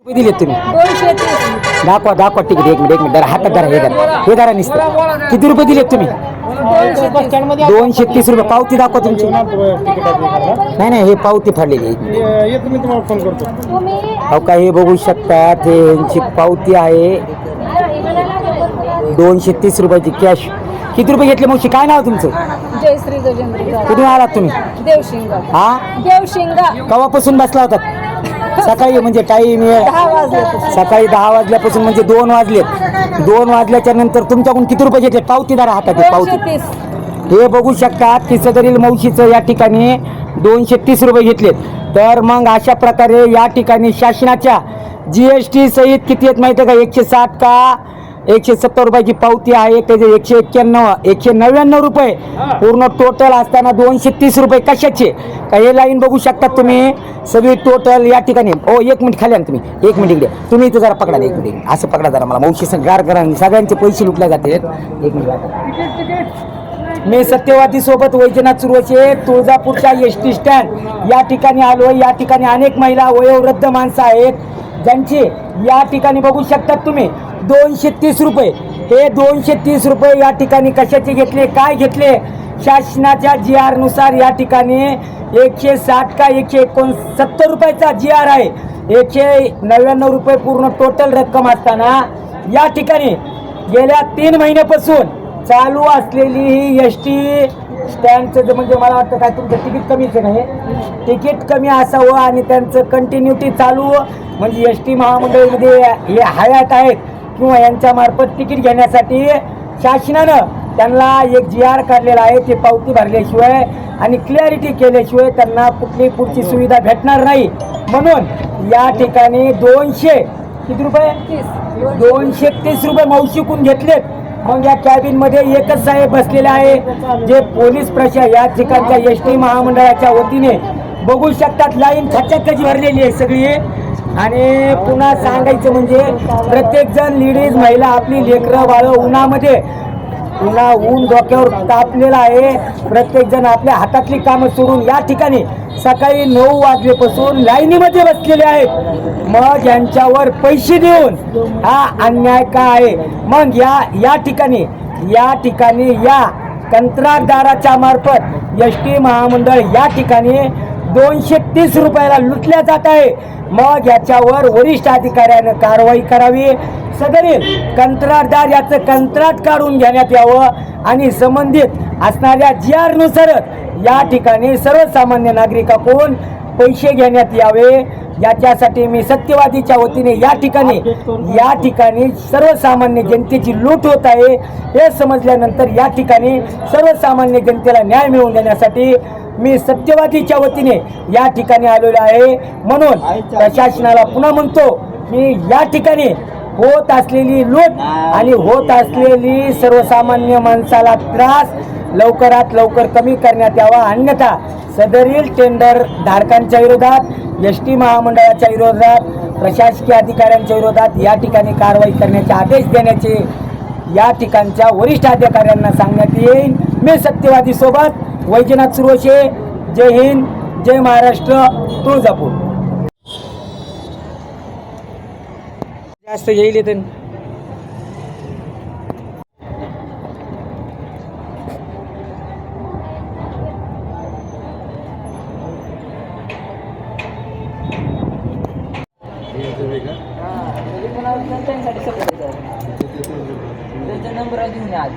दिले तुम्ही 230. दाखवा तिकीट. एक मिनिट जरा हातात धरा. हे धरा निसतं. किती रुपये दिलेत तुम्ही? 230 रुपये. पावती दाखवा तुमची. नाही हे पावती फाडलेली आहे. येतो मी तुम्हाला फोन करतो. अहो काय हे बघू शकतात. हे यांची पावती आहे 230 रुपयाची कॅश. किती रुपये घेतले मावशी? काय नाव तुमचं? जयश्री गजेंद्र जाधव. कुठून आलात तुम्ही? देवशिंगा. हा देवशिंगा. कवापासून बसला होता? सकाळी म्हणजे टाईम 10 वाजले. सकाळी 10 वाजल्यापासून म्हणजे 2 वाजलेत. 2 वाजल्याच्या नंतर तुमच्याकडून किती रुपये घेतले? पावती धरा हातात. पावती 230. हे बघू शकतात की सदरील मावशीचं या ठिकाणी 230 रुपये घेतलेत. तर मग अशा प्रकारे या ठिकाणी शासनाच्या GST सहित किती आहेत माहिती आहे का? 160 का 170 रुपयाची पावती आहे. त्याचे 199 रुपये पूर्ण टोटल असताना 230 रुपये कशाचे? का हे लाईन बघू शकतात तुम्ही सगळी टोटल या ठिकाणी. ओ 1 मिनिट खाली तुम्ही. 1 मिनिट इकडे तुम्ही इथं जरा पकडा. 1 मिनिट असं पकडा जरा. मला मावशी गार करा. सगळ्यांचे पैसे लुटले जाते. 1 मिनिट. मी सत्यवादी सोबत वैजनाथ सुरवशे तुळजापूरच्या ST स्टँड या ठिकाणी आलो. या ठिकाणी अनेक महिला वयोवृद्ध माणसं आहेत ज्यांची या ठिकाणी बघू शकतात तुम्ही 230 रुपये. हे 230 रुपये या ठिकाणी कशाचे घेतले? काय घेतले? शासनाच्या GR नुसार या ठिकाणी 160 का 169 रुपयाचा GR आहे. 199 रुपये पूर्ण टोटल रक्कम असताना या ठिकाणी गेल्या 3 महिन्यापासून चालू असलेली ही ST स्टँडचं म्हणजे मला वाटतं काय तुमचं तिकीट कमीच नाही. तिकीट कमी असावं आणि त्यांचं कंटिन्युटी चालू म्हणजे ST महामंडळामध्ये हे हयात आहेत किंवा यांच्यामार्फत तिकीट घेण्यासाठी शासनानं त्यांना एक GR काढलेला आहे. ते पावती भरल्याशिवाय आणि क्लॅरिटी केल्याशिवाय त्यांना कुठली पुढची सुविधा भेटणार नाही. म्हणून या ठिकाणी 200 किती रुपये? 230 रुपये मावशीकून घेतलेत. मग या कॅबिनमध्ये एकच साहेब बसलेले आहे जे पोलीस या ठिकाणच्या ST महामंडळाच्या वतीने बघू शकतात. लाईन खचाखच भरलेली आहे सगळी. आणि पुन्हा सांगायचं म्हणजे प्रत्येक जण लेडीज महिला आपली लेकरं बाळं उन्हामध्ये ऊन डोक्यावर तापलेला आहे. प्रत्येक जण आपल्या हातातली कामं सोडून या ठिकाणी सकाळी 9 वाजल्यापासून लाईनीमध्ये बसलेले आहेत. मग यांच्यावर पैसे देऊन हा अन्याय का आहे? मग या ठिकाणी या कंत्राटदाराच्या मार्फत ST महामंडळ या ठिकाणी 230 रुपयाला लुटल्या जात आहे. मग याच्यावर वरिष्ठ अधिकाऱ्यानं कारवाई करावी. सदरील कंत्राटदार याचं कंत्राट काढून घेण्यात यावं आणि संबंधित असणाऱ्या GR नुसारच या ठिकाणी सर्वसामान्य नागरिकांकडून पैसे घेण्यात यावे. याच्यासाठी मी सत्यवादीच्या वतीने या ठिकाणी सर्वसामान्य जनतेची लूट होत आहे हे समजल्यानंतर या ठिकाणी सर्वसामान्य जनतेला न्याय मिळवून देण्यासाठी मी सत्यवादीच्या वतीने या ठिकाणी आलेलो आहे. म्हणून प्रशासनाला पुन्हा म्हणतो मी या ठिकाणी होत असलेली लूट आणि होत असलेली सर्वसामान्य माणसाला त्रास लवकरात लवकर कमी करण्यात यावा. अन्यथा सदरील टेंडर धारकांच्या विरोधात ST महामंडळाच्या विरोधात प्रशासकीय अधिकाऱ्यांच्या विरोधात या ठिकाणी कारवाई करण्याचे आदेश देण्याचे या ठिकाणच्या वरिष्ठ अधिकाऱ्यांना सांगण्यात येईल. मी सत्यवादी सोबत वैजनाथ सुरवशे. जय हिंद, जय महाराष्ट्र, तुळजापूर. जास्त येईल तर त्यांचा नंबर घेऊन आज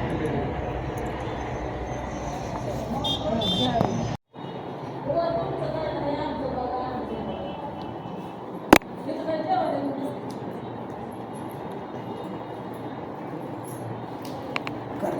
कर.